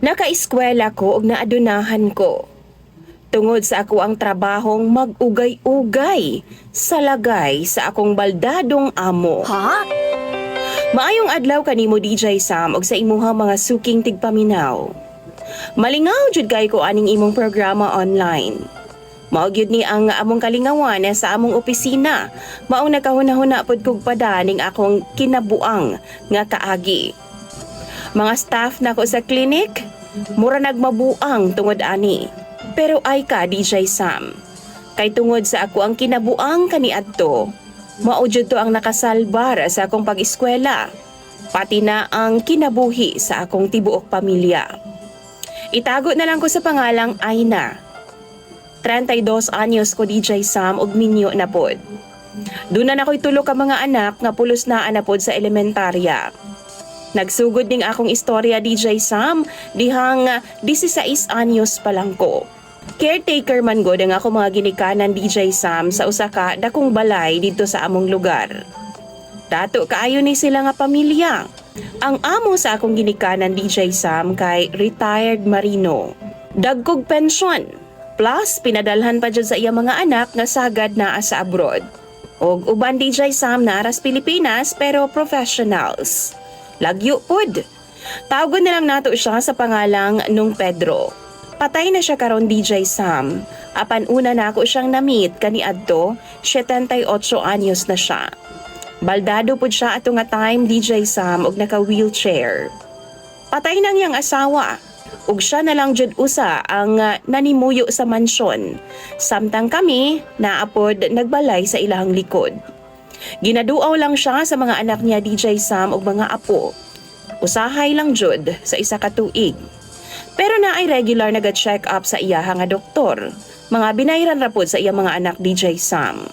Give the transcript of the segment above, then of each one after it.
Nakaeskwela ko og naadunahan ko. Tungod sa ako ang trabahong mag-ugay-ugay sa lagay sa akong baldadong amo. Ha? Maayong adlaw kanimo DJ Sam og sa imuhang mga suking tigpaminaw. Malingaw jud kay ko aning imong programa online. Mao gyud ni ang among kalingawan sa among opisina. Maong nakahuna-huna pod kog pada ning akong kinabuang nga kaagi. Mga staff nako sa klinik, mura nagmabuang tungod ani. Pero ay ka DJ Sam. Kay tungod sa ako ang kinabuang kaniadto, mao jud to ang nakasalbar sa akong pag-eskwela, pati na ang kinabuhi sa akong tibuok pamilya. Itago na lang ko sa pangalang Aina. 32 anyos ko DJ Sam ug minyo na pod. Doon na ako'y tulo ka mga anak nga pulos na anapod sa elementarya. Nagsugod ning akong istorya DJ Sam dihang 16 anyos pa lang ko. Caretaker man gud ang ako mga ginikanan DJ Sam sa usa ka dakong balay dito sa among lugar. Dato kaayo ni sila nga pamilya. Ang amo sa akong ginikanan DJ Sam kay retired marino. Dagkog pensyon. Plus pinadalhan pa jud sa iya mga anak nga sagad naa sa abroad. Og uban DJ Sam na aras Pilipinas pero professionals. Lagyo pod. Tawagon na lang nato siya sa pangalang Nung Pedro. Patay na siya karon DJ Sam. Apan una na ako siyang na-meet kaniadto, 78 anyos na siya. Baldado pod siya ato nga time DJ Sam og naka-wheelchair. Patay nang yang asawa. Ug siya na lang jud usa ang nanimuyo sa mansyon. Samtang kami naapod nagbalay sa ilahang likod. Ginaduaw lang siya sa mga anak niya DJ Sam ug mga apo. Usahay lang jud sa isa ka tuig. Pero naay regular naga-check up sa iya nga doktor. Mga binayran ra pod sa iya mga anak DJ Sam.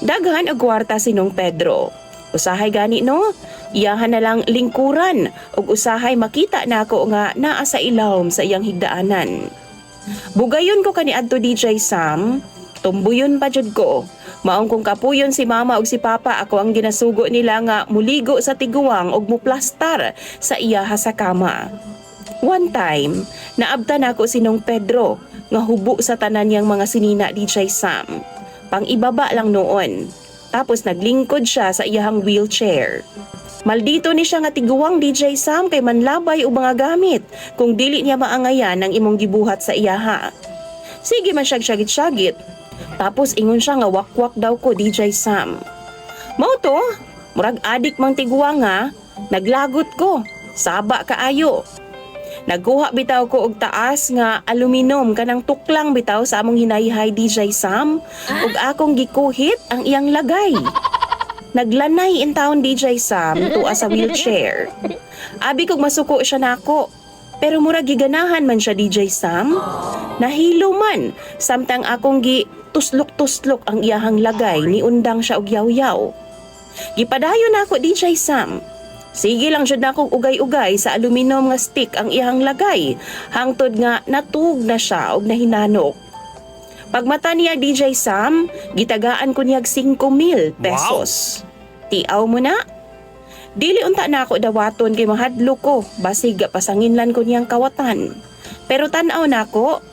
Daghan og kwarta si Nung Pedro. Usahay gani no? Iyahan na lang lingkuran ug usahay makita nako nga naa sa ilawom sa iyang higdaanan. Bugayon ko kaniadto DJ Sam, tumbuyon pa jud ko. Maong kung kapuyon si mama ug si papa, ako ang ginasugo nila nga muligo sa tiguang ug muplastar sa iyaha sa kama. One time, naabtan ako si Nung Pedro nga hubo sa tanan niyang mga sinina DJ Sam. Pang-ibaba lang noon. Tapos naglingkod siya sa iyahang wheelchair. Maldito ni siya nga tiguang DJ Sam kay manlabay og mga gamit kung dili niya maangayan ang imong gibuhat sa iyaha. Sige man siyag syagit-syagit. Tapos ingon siya nga wakwak daw ko DJ Sam. Mao to, murag adik mang tiguang nga, naglagot ko, saba kaayo. Nagkuha bitaw ko og taas nga aluminum kanang tuklang bitaw sa among hinayhay DJ Sam ug akong gikuhit ang iyang lagay. Naglanay in town DJ Sam tuwa sa wheelchair. Abi kog masuko siya nako. Pero mura giganahan man siya DJ Sam. Nahilo man samtang akong tuslok-tuslok ang iyahang lagay ni undang siya og yaw-yaw. Gipadayon nako DJ Sam. Sige lang jud nako ugay-ugay sa aluminum nga stick ang iyahang lagay hangtod nga natug na siya og nahinanok. Pagmata niya DJ Sam, gitagaan ko niyag 5,000 pesos. Wow. Tiaw mo na? Dili unta na ako dawaton kay mahadlo ko, basig pasanginlan ko niyang kawatan. Pero tan-aw nako,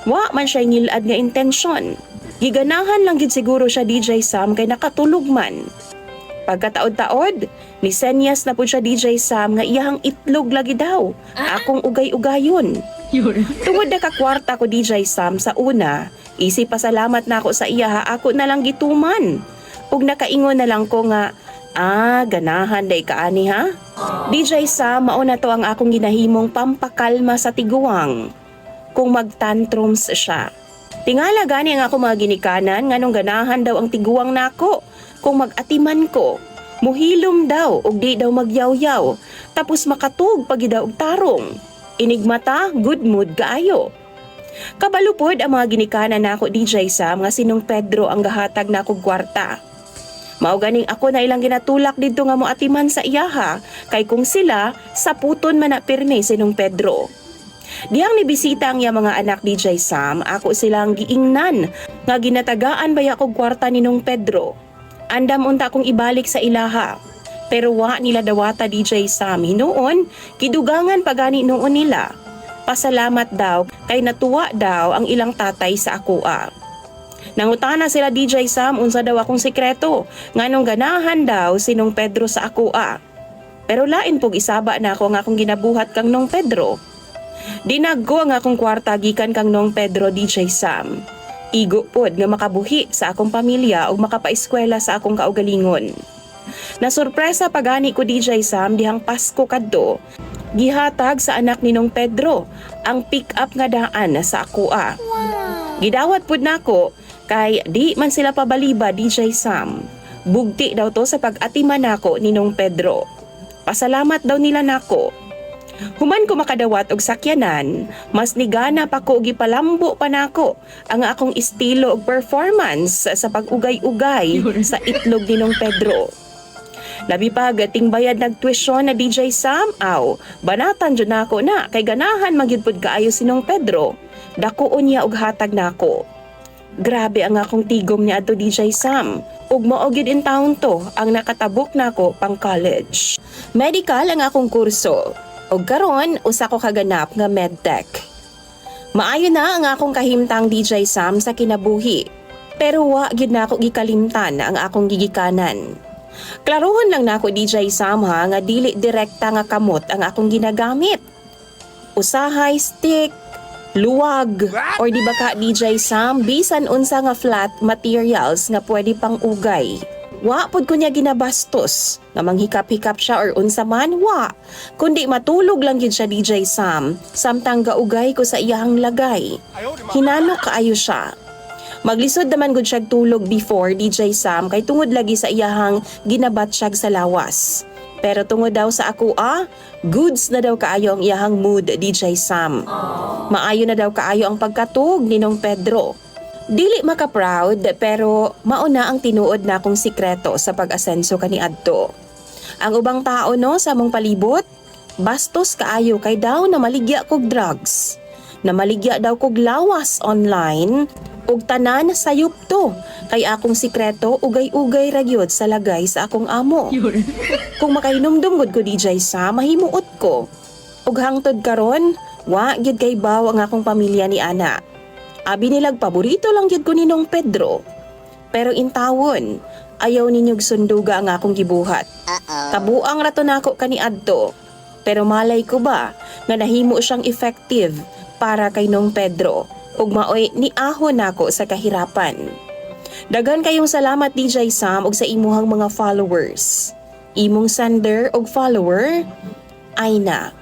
wa man siya ngilad nga intensyon. Giganahan lang gid siguro siya DJ Sam kay nakatulog man. Pagkataod-taod, ni senyas na po siya DJ Sam nga iyahang itlog lagi daw. Akong ugay-ugayon. Tungod na kakwarta ko DJ Sam sa una, isip pasalamat na ako sa iya, ako na lang gituman. Ug nakaingon na lang ko nga, ganahan day kaani ha? DJ Sam, mauna to ang akong ginahimong pampakalma sa tiguang kung magtantrums siya. Tingala gani ang ako mga ginikanan nganong ganahan daw ang tiguang nako kung magatiman ko. Muhilom daw og di daw magyaw-yaw tapos makatug pag daw og tarong. Inigmata, good mood kaayo. Kabalupod ang mga ginikanan nako DJ Sam nga si Nung Pedro ang gahatag nako kwarta. Mao ganing ako na ilang ginatulak didto nga moatiman sa iyaha kay kung sila saputon man na pirmi si Nung Pedro. Diyang nibisita ang iya mga anak DJ Sam, ako silang giingnan nga ginatagaan baya kog kwarta ni Nung Pedro. Andam unta kong ibalik sa ilaha. Pero wa nila dawata DJ Sam hinuon, kidugangan pagani noon nila. Pasalamat daw kay natuwa daw ang ilang tatay sa akoa. Nangutana sila DJ Sam unsa daw akong sikreto nganong ganahan daw si Nong Pedro sa akoa. Pero lain pog isaba na ako nga akong ginabuhat kang Nong Pedro. Dinaggo ang akong kwarta gikan kang Nong Pedro DJ Sam. Igo pod nga makabuhi sa akong pamilya ug makapaeskwela sa akong kaugalingon. Nasurpresa pagani ko DJ Sam dihang Pasko kadto. Gihatag sa anak ni Nong Pedro ang pick-up nga daan sa akoa. Gidawat pud nako kay di man sila pabaliba DJ Sam. Bugti daw to sa pag-atiman nako ni Nong Pedro. Pasalamat daw nila nako. Human ko makadawat og sakyanan, mas nigana pa ko gipalambo pa nako ang akong estilo ug performance sa pag-ugay-ugay sa itlog ni Nong Pedro. Labi pa gating bayad nagtuition na DJ Sam, banatan jud nako na kay ganahan magyud pud kaayo si Nong Pedro. Dakuon niya og hatag nako. Grabe ang akong tigom niya adto DJ Sam. Ug mao gyud in taon to ang nakatabok nako pang college. Medical ang akong kurso. Og karon usa ko kaganap nga medtech. Maayo na ang akong kahimtang DJ Sam sa kinabuhi. Pero wa gyud nako gikalimtan ang akong gigikanan. Klarohon lang nako DJ Sam ha nga dili direkta nga kamot ang akong ginagamit. Usahay stick, luwag, or di ba ka DJ Sam bisan unsa nga flat materials nga pwede pang ugay. Wa pud ko niya ginabastos nga manghikap-hikap siya or unsa man wa. Kundi matulog lang gyud siya DJ Sam samtang gaugay ko sa iyahang lagay. Hinano kaayo siya. Maglisod naman gud siya tulog before DJ Sam kay tungod lagi sa iyahang ginabat siya sa lawas. Pero tungod daw sa akoa, goods na daw kaayo ang iyahang mood DJ Sam. Maayo na daw kaayo ang pagkatug ni Nong Pedro. Dili maka-proud pero mauna ang tinuod na akong sikreto sa pag-asenso kaniadto. Ang ubang tao no sa among palibot, bastos kaayo kay daw na maligya kog drugs. Na maligya daw kog lawas online ug tanan sayop to kay akong sikreto ugay-ugay ra gyud sa lagay sa akong amo. Kung makahinumdum gud ko DJ Sam, mahimuot ko. Ug hangtod karon, wa gyud kay baw ang akong pamilya ni ana. Abi nilag paborito lang gyud ko ni Nong Pedro. Pero intawon, ayaw ninyog sunduga ang akong gibuhat. Tabuang rato nako kaniadto. Pero malay ko ba nga nahimo siyang effective para kay Nong Pedro ug maoy niahon nako sa kahirapan. Dagan kayong salamat DJ Sam ug sa imuhang mga followers. Imong sender ug follower, Aina.